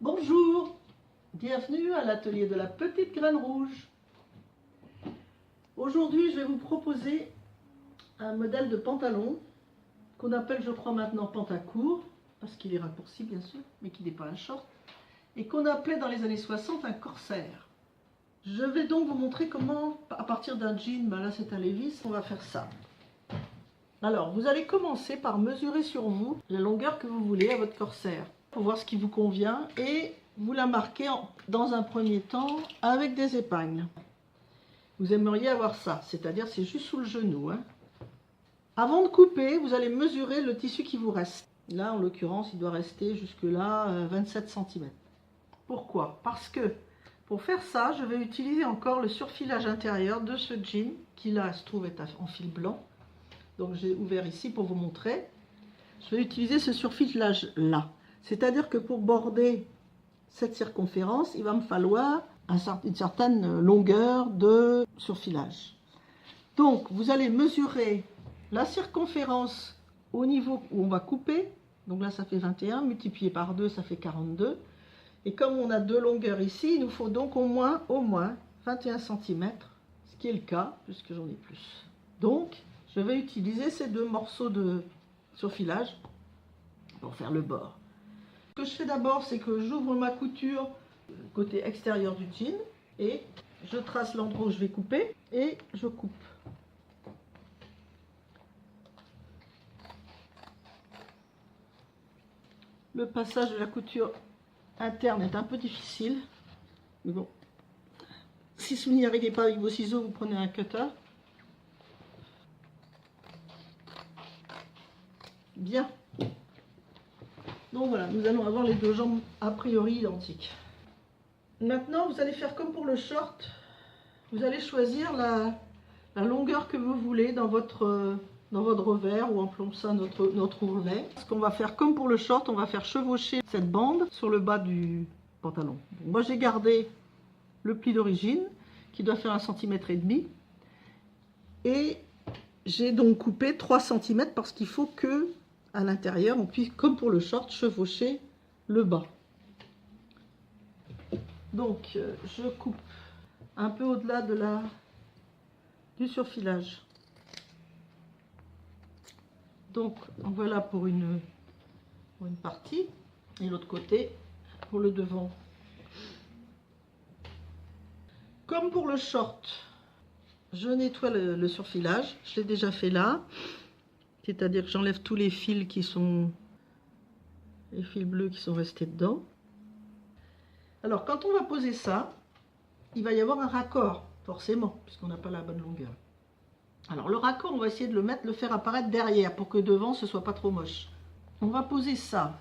Bonjour, bienvenue à l'atelier de la petite graine rouge. Aujourd'hui, je vais vous proposer un modèle de pantalon qu'on appelle, je crois maintenant, pantacourt, parce qu'il est raccourci bien sûr, mais qui n'est pas un short, et qu'on appelait dans les années 60 un corsaire. Je vais donc vous montrer comment, à partir d'un jean, là c'est un Levi's, on va faire ça. Alors, vous allez commencer par mesurer sur vous la longueur que vous voulez à votre corsaire, pour voir ce qui vous convient, et vous la marquez dans un premier temps avec des épingles. Vous aimeriez avoir ça, c'est-à-dire c'est juste sous le genou, hein. Avant de couper, vous allez mesurer le tissu qui vous reste. Là, en l'occurrence, il doit rester jusque-là 27 cm. Pourquoi? Parce que pour faire ça, je vais utiliser encore le surfilage intérieur de ce jean, qui là se trouve être en fil blanc. Donc j'ai ouvert ici pour vous montrer. Je vais utiliser ce surfilage là. C'est-à-dire que pour border cette circonférence, il va me falloir une certaine longueur de surfilage. Donc vous allez mesurer la circonférence au niveau où on va couper. Donc là ça fait 21, multiplié par 2 ça fait 42. Et comme on a deux longueurs ici, il nous faut donc au moins 21 cm, ce qui est le cas puisque j'en ai plus. Donc je vais utiliser ces deux morceaux de surfilage pour faire le bord. Ce que je fais d'abord, c'est que j'ouvre ma couture côté extérieur du jean et je trace l'endroit où je vais couper et je coupe. Le passage de la couture interne est un peu difficile, mais bon, si vous n'y arrivez pas avec vos ciseaux, vous prenez un cutter. Bien. Donc voilà, nous allons avoir les deux jambes a priori identiques. Maintenant, vous allez faire comme pour le short. Vous allez choisir la longueur que vous voulez dans votre revers, ou appelons ça notre ourlet. Ce qu'on va faire comme pour le short, on va faire chevaucher cette bande sur le bas du pantalon. Donc moi, j'ai gardé le pli d'origine qui doit faire 1,5 cm. Et j'ai donc coupé 3 cm parce qu'il faut que à l'intérieur, on puisse, comme pour le short, chevaucher le bas. Donc, je coupe un peu au-delà du surfilage. Donc, voilà pour une partie, et l'autre côté pour le devant. Comme pour le short, je nettoie le surfilage. Je l'ai déjà fait là. C'est-à-dire que j'enlève tous les fils les fils bleus qui sont restés dedans. Alors quand on va poser ça, il va y avoir un raccord, forcément, puisqu'on n'a pas la bonne longueur. Alors le raccord, on va essayer de le faire apparaître derrière, pour que devant ce soit pas trop moche. On va poser ça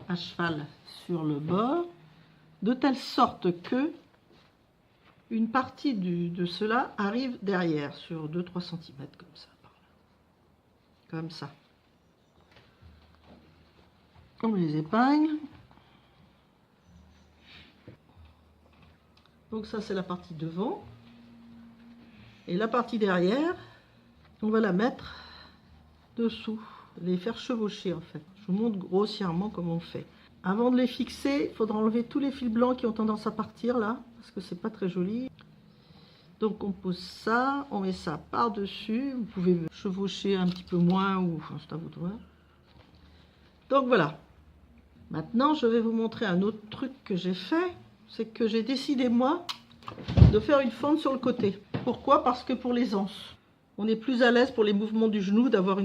à cheval sur le bord, de telle sorte que une partie de cela arrive derrière, sur 2-3 cm comme ça. Comme ça. Comme les épingles. Donc ça c'est la partie devant. Et la partie derrière, on va la mettre dessous. Les faire chevaucher en fait. Je vous montre grossièrement comment on fait. Avant de les fixer, il faudra enlever tous les fils blancs qui ont tendance à partir là. Parce que c'est pas très joli. Donc on pose ça, on met ça par-dessus. Vous pouvez chevaucher un petit peu moins, ou enfin c'est à vous de voir. Donc voilà. Maintenant je vais vous montrer un autre truc que j'ai fait. C'est que j'ai décidé moi de faire une fente sur le côté. Pourquoi? Parce que pour les anses, on est plus à l'aise pour les mouvements du genou d'avoir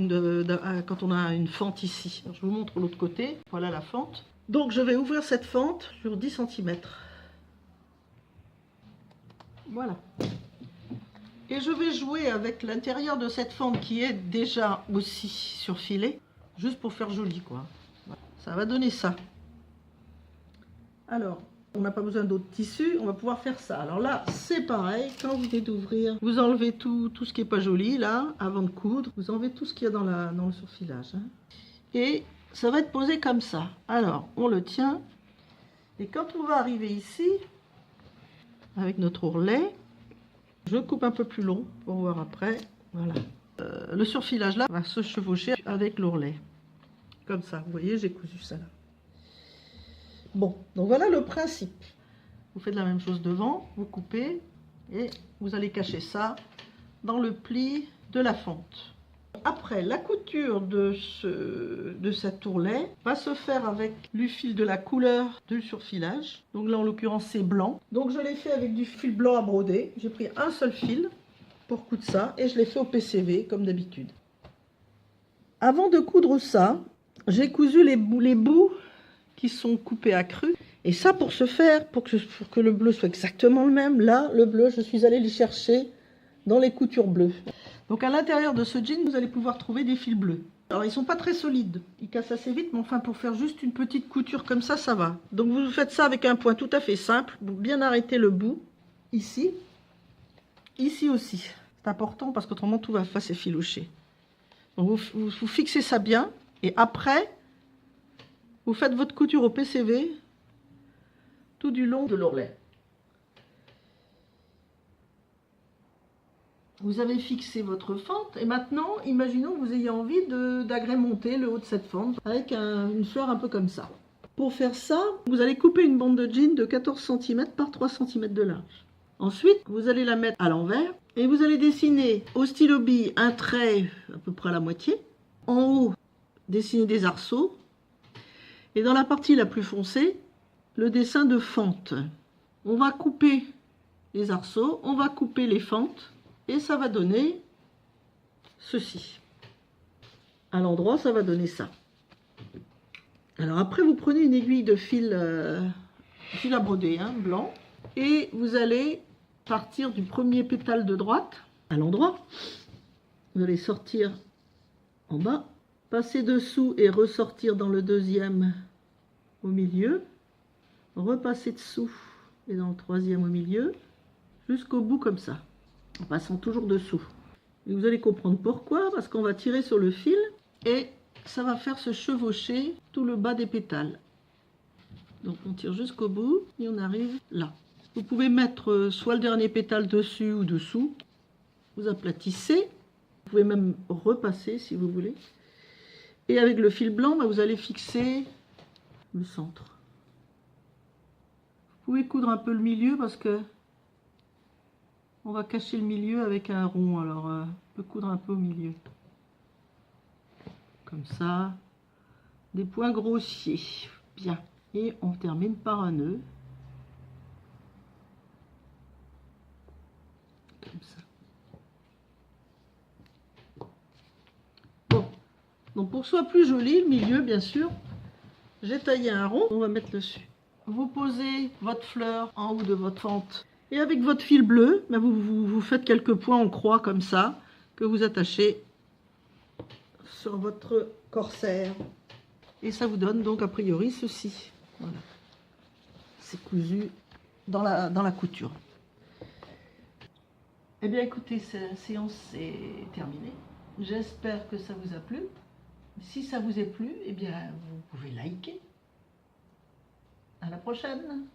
quand on a une fente ici. Alors, je vous montre l'autre côté. Voilà la fente. Donc je vais ouvrir cette fente sur 10 cm. Voilà. Et je vais jouer avec l'intérieur de cette fente qui est déjà aussi surfilée, juste pour faire joli quoi. Voilà. Ça va donner ça. Alors, on n'a pas besoin d'autres tissus, on va pouvoir faire ça. Alors là, c'est pareil, quand vous venez d'ouvrir, vous enlevez tout ce qui n'est pas joli là, avant de coudre. Vous enlevez tout ce qu'il y a dans le surfilage. Hein. Et ça va être posé comme ça. Alors, on le tient. Et quand on va arriver ici, avec notre ourlet, je coupe un peu plus long pour voir après. Voilà. Le surfilage là va se chevaucher avec l'ourlet. Comme ça, vous voyez, j'ai cousu ça là. Bon, donc voilà le principe. Vous faites la même chose devant, vous coupez et vous allez cacher ça dans le pli de la fente. Après, la couture de cet ourlet va se faire avec du fil de la couleur du surfilage. Donc là, en l'occurrence, c'est blanc. Donc je l'ai fait avec du fil blanc à broder. J'ai pris un seul fil pour coudre ça et je l'ai fait au PCV comme d'habitude. Avant de coudre ça, j'ai cousu les bouts qui sont coupés à cru. Et ça, pour ce faire, pour que le bleu soit exactement le même, là, le bleu, je suis allée le chercher dans les coutures bleues. Donc à l'intérieur de ce jean, vous allez pouvoir trouver des fils bleus. Alors ils ne sont pas très solides, ils cassent assez vite, mais enfin pour faire juste une petite couture comme ça, ça va. Donc vous faites ça avec un point tout à fait simple, pour bien arrêter le bout, ici, ici aussi. C'est important parce qu'autrement tout va s'effilocher. Donc vous fixez ça bien, et après, vous faites votre couture au PCV tout du long de l'ourlet. Vous avez fixé votre fente et maintenant, imaginons que vous ayez envie d'agrémenter le haut de cette fente avec une fleur un peu comme ça. Pour faire ça, vous allez couper une bande de jean de 14 cm par 3 cm de large. Ensuite, vous allez la mettre à l'envers et vous allez dessiner au stylo bille un trait à peu près à la moitié. En haut, dessiner des arceaux et dans la partie la plus foncée, le dessin de fente. On va couper les arceaux, on va couper les fentes. Et ça va donner ceci. À l'endroit, ça va donner ça. Alors après, vous prenez une aiguille de fil à broder, hein, blanc. Et vous allez partir du premier pétale de droite à l'endroit. Vous allez sortir en bas, passer dessous et ressortir dans le deuxième au milieu. Repasser dessous et dans le troisième au milieu. Jusqu'au bout comme ça. En passant toujours dessous. Et vous allez comprendre pourquoi, parce qu'on va tirer sur le fil et ça va faire se chevaucher tout le bas des pétales. Donc on tire jusqu'au bout et on arrive là. Vous pouvez mettre soit le dernier pétale dessus ou dessous. Vous aplatissez. Vous pouvez même repasser si vous voulez. Et avec le fil blanc, vous allez fixer le centre. Vous pouvez coudre un peu le milieu parce que on va cacher le milieu avec un rond, alors on peut coudre un peu au milieu. Comme ça. Des points grossiers. Bien. Et on termine par un nœud. Comme ça. Bon. Donc pour que ce soit plus joli, le milieu, bien sûr, j'ai taillé un rond. On va mettre dessus. Vous posez votre fleur en haut de votre fente. Et avec votre fil bleu, vous faites quelques points en croix comme ça, que vous attachez sur votre corsaire. Et ça vous donne donc a priori ceci. Voilà. C'est cousu dans la couture. Eh bien écoutez, cette séance est terminée. J'espère que ça vous a plu. Si ça vous a plu, eh bien vous pouvez liker. À la prochaine.